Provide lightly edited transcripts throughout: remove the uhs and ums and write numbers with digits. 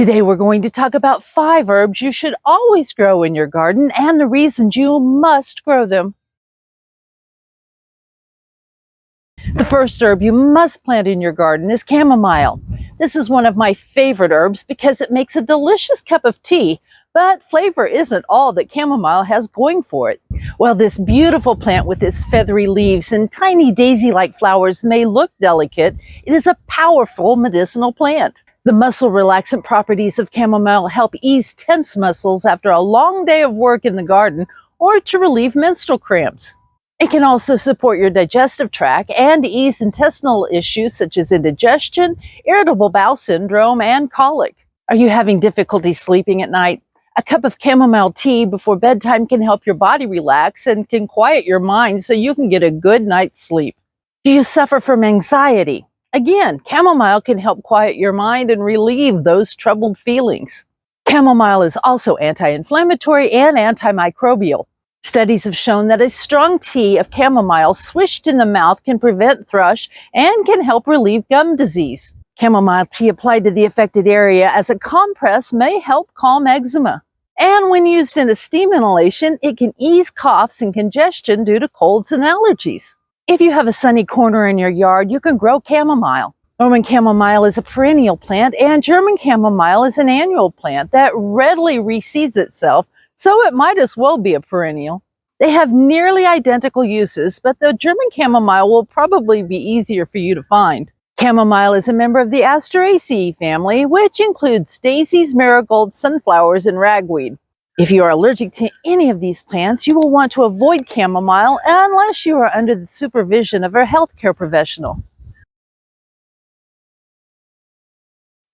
Today we're going to talk about 5 herbs you should always grow in your garden and the reasons you must grow them. The first herb you must plant in your garden is chamomile. This is one of my favorite herbs because it makes a delicious cup of tea, but flavor isn't all that chamomile has going for it. While this beautiful plant with its feathery leaves and tiny daisy-like flowers may look delicate, it is a powerful medicinal plant. The muscle relaxant properties of chamomile help ease tense muscles after a long day of work in the garden or to relieve menstrual cramps. It can also support your digestive tract and ease intestinal issues such as indigestion, irritable bowel syndrome, and colic. Are you having difficulty sleeping at night? A cup of chamomile tea before bedtime can help your body relax and can quiet your mind so you can get a good night's sleep. Do you suffer from anxiety? Again, chamomile can help quiet your mind and relieve those troubled feelings. Chamomile is also anti-inflammatory and antimicrobial. Studies have shown that a strong tea of chamomile swished in the mouth can prevent thrush and can help relieve gum disease. Chamomile tea applied to the affected area as a compress may help calm eczema. And when used in a steam inhalation, it can ease coughs and congestion due to colds and allergies. If you have a sunny corner in your yard, you can grow chamomile. Roman chamomile is a perennial plant, and German chamomile is an annual plant that readily reseeds itself, so it might as well be a perennial. They have nearly identical uses, but the German chamomile will probably be easier for you to find. Chamomile is a member of the Asteraceae family, which includes daisies, marigolds, sunflowers, and ragweed. If you are allergic to any of these plants, you will want to avoid chamomile unless you are under the supervision of a healthcare professional.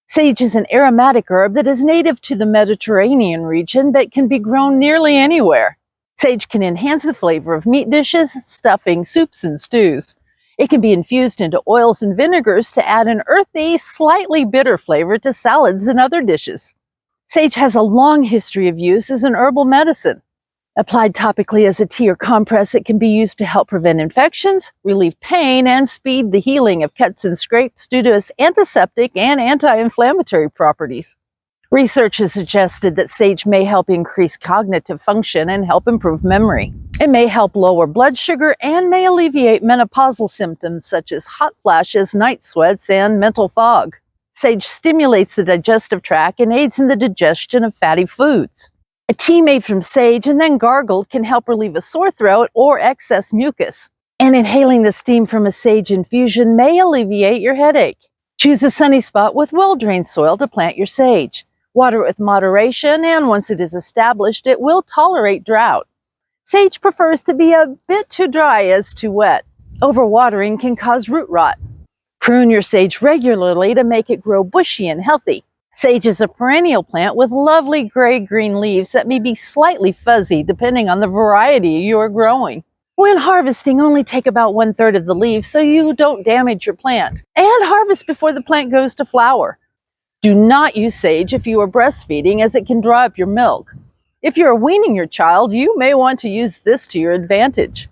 Sage is an aromatic herb that is native to the Mediterranean region but can be grown nearly anywhere. Sage can enhance the flavor of meat dishes, stuffing, soups, and stews. It can be infused into oils and vinegars to add an earthy, slightly bitter flavor to salads and other dishes. Sage has a long history of use as an herbal medicine. Applied topically as a tea or compress, it can be used to help prevent infections, relieve pain, and speed the healing of cuts and scrapes due to its antiseptic and anti-inflammatory properties. Research has suggested that sage may help increase cognitive function and help improve memory. It may help lower blood sugar and may alleviate menopausal symptoms such as hot flashes, night sweats, and mental fog. Sage stimulates the digestive tract and aids in the digestion of fatty foods. A tea made from sage and then gargled can help relieve a sore throat or excess mucus. And inhaling the steam from a sage infusion may alleviate your headache. Choose a sunny spot with well-drained soil to plant your sage. Water it with moderation, and once it is established, it will tolerate drought. Sage prefers to be a bit too dry as too wet. Overwatering can cause root rot. Prune your sage regularly to make it grow bushy and healthy. Sage is a perennial plant with lovely gray-green leaves that may be slightly fuzzy depending on the variety you are growing. When harvesting, only take about 1/3 of the leaves so you don't damage your plant. And harvest before the plant goes to flower. Do not use sage if you are breastfeeding, as it can dry up your milk. If you are weaning your child, you may want to use this to your advantage.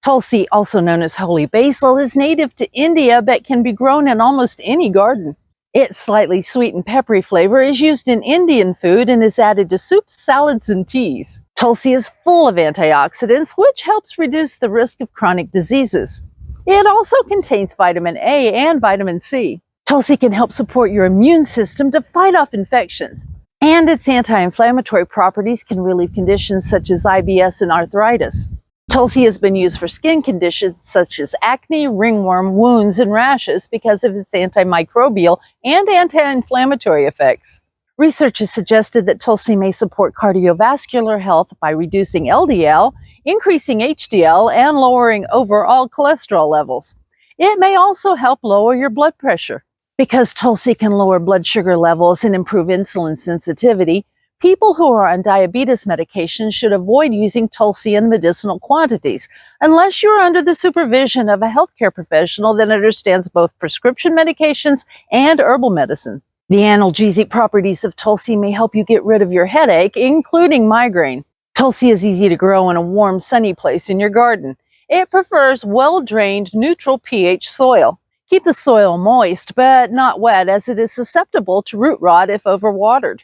Tulsi, also known as holy basil, is native to India but can be grown in almost any garden. Its slightly sweet and peppery flavor is used in Indian food and is added to soups, salads, and teas. Tulsi is full of antioxidants, which helps reduce the risk of chronic diseases. It also contains vitamin A and vitamin C. Tulsi can help support your immune system to fight off infections, and its anti-inflammatory properties can relieve conditions such as IBS and arthritis. Tulsi has been used for skin conditions such as acne, ringworm, wounds, and rashes because of its antimicrobial and anti-inflammatory effects. Research has suggested that Tulsi may support cardiovascular health by reducing LDL, increasing HDL, and lowering overall cholesterol levels. It may also help lower your blood pressure. Because Tulsi can lower blood sugar levels and improve insulin sensitivity, people who are on diabetes medication should avoid using Tulsi in medicinal quantities unless you are under the supervision of a healthcare professional that understands both prescription medications and herbal medicine. The analgesic properties of Tulsi may help you get rid of your headache, including migraine. Tulsi is easy to grow in a warm, sunny place in your garden. It prefers well-drained, neutral pH soil. Keep the soil moist, but not wet, as it is susceptible to root rot if overwatered.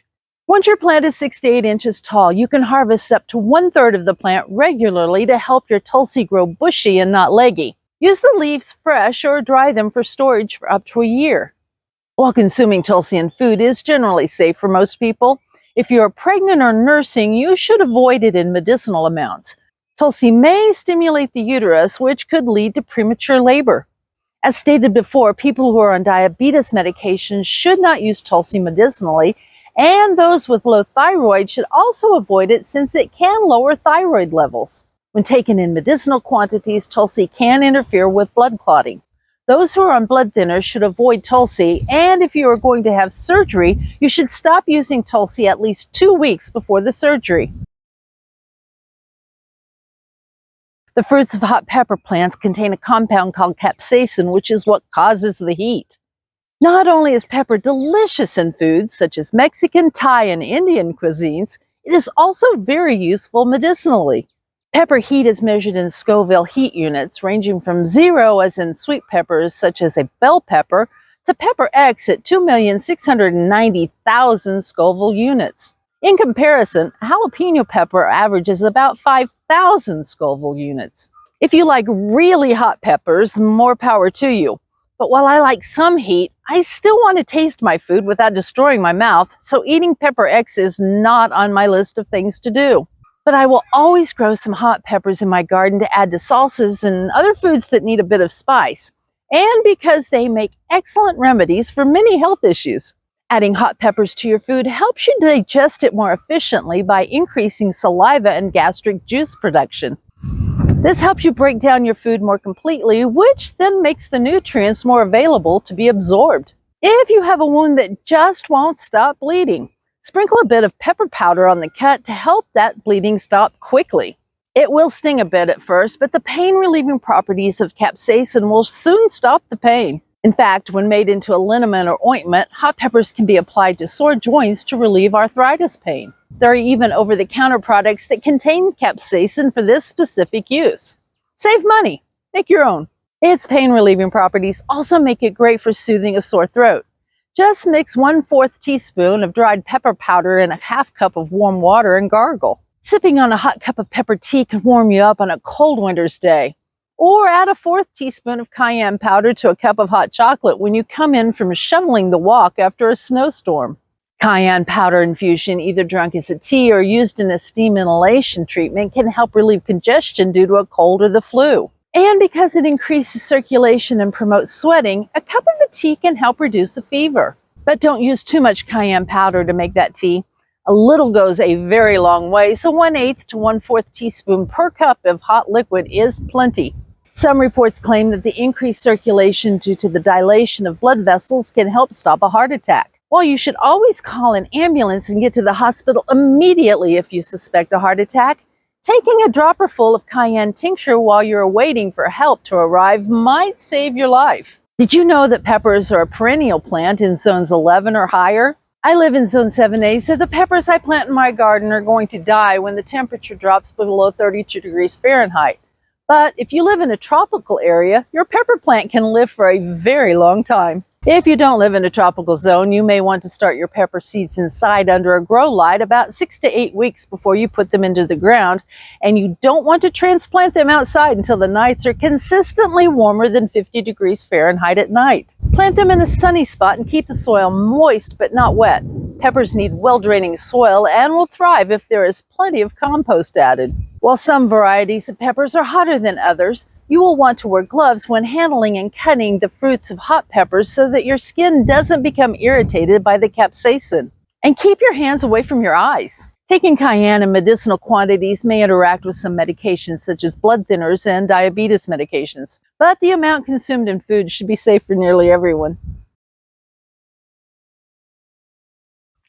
Once your plant is 6 to 8 inches tall, you can harvest up to 1/3 of the plant regularly to help your Tulsi grow bushy and not leggy. Use the leaves fresh or dry them for storage for up to a year. While consuming Tulsi in food is generally safe for most people, if you are pregnant or nursing, you should avoid it in medicinal amounts. Tulsi may stimulate the uterus, which could lead to premature labor. As stated before, people who are on diabetes medications should not use Tulsi medicinally, and those with low thyroid should also avoid it since it can lower thyroid levels. When taken in medicinal quantities, Tulsi can interfere with blood clotting. Those who are on blood thinners should avoid Tulsi, and if you are going to have surgery, you should stop using Tulsi at least 2 weeks before the surgery. The fruits of hot pepper plants contain a compound called capsaicin, which is what causes the heat. Not only is pepper delicious in foods such as Mexican, Thai, and Indian cuisines, it is also very useful medicinally. Pepper heat is measured in Scoville heat units, ranging from 0, as in sweet peppers such as a bell pepper, to pepper X at 2,690,000 Scoville units. In comparison, jalapeno pepper averages about 5,000 Scoville units. If you like really hot peppers, more power to you. But while I like some heat, I still want to taste my food without destroying my mouth, so eating pepper X is not on my list of things to do. But I will always grow some hot peppers in my garden to add to salsas and other foods that need a bit of spice, and because they make excellent remedies for many health issues. Adding hot peppers to your food helps you digest it more efficiently by increasing saliva and gastric juice production. This helps you break down your food more completely, which then makes the nutrients more available to be absorbed. If you have a wound that just won't stop bleeding, sprinkle a bit of pepper powder on the cut to help that bleeding stop quickly. It will sting a bit at first, but the pain-relieving properties of capsaicin will soon stop the pain. In fact, when made into a liniment or ointment, hot peppers can be applied to sore joints to relieve arthritis pain. There are even over-the-counter products that contain capsaicin for this specific use. Save money. Make your own. Its pain-relieving properties also make it great for soothing a sore throat. Just mix 1/4 teaspoon of dried pepper powder in a half cup of warm water and gargle. Sipping on a hot cup of pepper tea can warm you up on a cold winter's day. Or add a 1/4 teaspoon of cayenne powder to a cup of hot chocolate when you come in from shoveling the walk after a snowstorm. Cayenne powder infusion, either drunk as a tea or used in a steam inhalation treatment, can help relieve congestion due to a cold or the flu. And because it increases circulation and promotes sweating, a cup of the tea can help reduce a fever. But don't use too much cayenne powder to make that tea. A little goes a very long way, so 1/8 to 1/4 teaspoon per cup of hot liquid is plenty. Some reports claim that the increased circulation due to the dilation of blood vessels can help stop a heart attack. While you should always call an ambulance and get to the hospital immediately if you suspect a heart attack, taking a dropper full of cayenne tincture while you're waiting for help to arrive might save your life. Did you know that peppers are a perennial plant in zones 11 or higher? I live in zone 7A, so the peppers I plant in my garden are going to die when the temperature drops below 32 degrees Fahrenheit. But if you live in a tropical area, your pepper plant can live for a very long time. If you don't live in a tropical zone, you may want to start your pepper seeds inside under a grow light about 6 to 8 weeks before you put them into the ground, and you don't want to transplant them outside until the nights are consistently warmer than 50 degrees Fahrenheit at night. Plant them in a sunny spot and keep the soil moist but not wet. Peppers need well-draining soil and will thrive if there is plenty of compost added. While some varieties of peppers are hotter than others, you will want to wear gloves when handling and cutting the fruits of hot peppers so that your skin doesn't become irritated by the capsaicin. And keep your hands away from your eyes. Taking cayenne in medicinal quantities may interact with some medications such as blood thinners and diabetes medications, but the amount consumed in food should be safe for nearly everyone.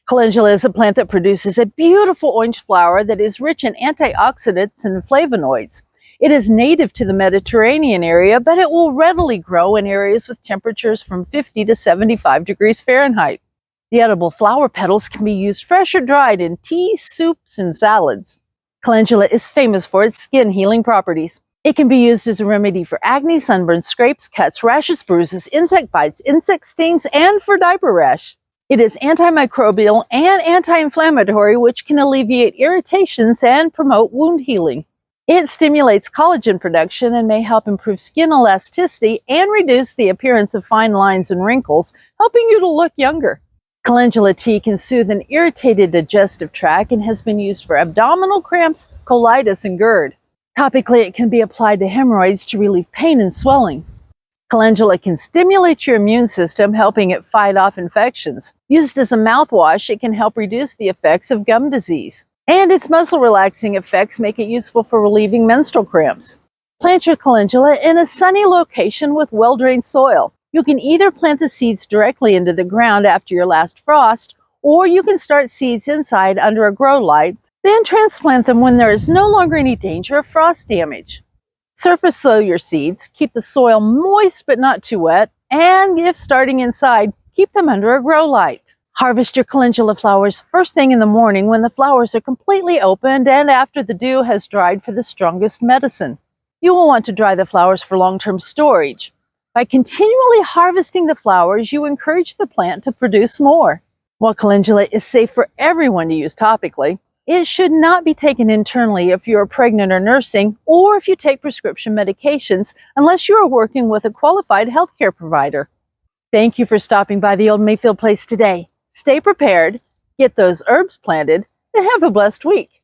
Calendula is a plant that produces a beautiful orange flower that is rich in antioxidants and flavonoids. It is native to the Mediterranean area, but it will readily grow in areas with temperatures from 50 to 75 degrees Fahrenheit. The edible flower petals can be used fresh or dried in teas, soups, and salads. Calendula is famous for its skin healing properties. It can be used as a remedy for acne, sunburn, scrapes, cuts, rashes, bruises, insect bites, insect stings, and for diaper rash. It is antimicrobial and anti-inflammatory, which can alleviate irritations and promote wound healing. It stimulates collagen production and may help improve skin elasticity and reduce the appearance of fine lines and wrinkles, helping you to look younger. Calendula tea can soothe an irritated digestive tract and has been used for abdominal cramps, colitis, and GERD. Topically, it can be applied to hemorrhoids to relieve pain and swelling. Calendula can stimulate your immune system, helping it fight off infections. Used as a mouthwash, it can help reduce the effects of gum disease. And its muscle-relaxing effects make it useful for relieving menstrual cramps. Plant your calendula in a sunny location with well-drained soil. You can either plant the seeds directly into the ground after your last frost, or you can start seeds inside under a grow light, then transplant them when there is no longer any danger of frost damage. Surface sow your seeds, keep the soil moist but not too wet, and if starting inside, keep them under a grow light. Harvest your calendula flowers first thing in the morning when the flowers are completely opened and after the dew has dried for the strongest medicine. You will want to dry the flowers for long-term storage. By continually harvesting the flowers, you encourage the plant to produce more. While calendula is safe for everyone to use topically, it should not be taken internally if you are pregnant or nursing, or if you take prescription medications, unless you are working with a qualified healthcare provider. Thank you for stopping by the Old Mayfield place today. Stay prepared, get those herbs planted, and have a blessed week.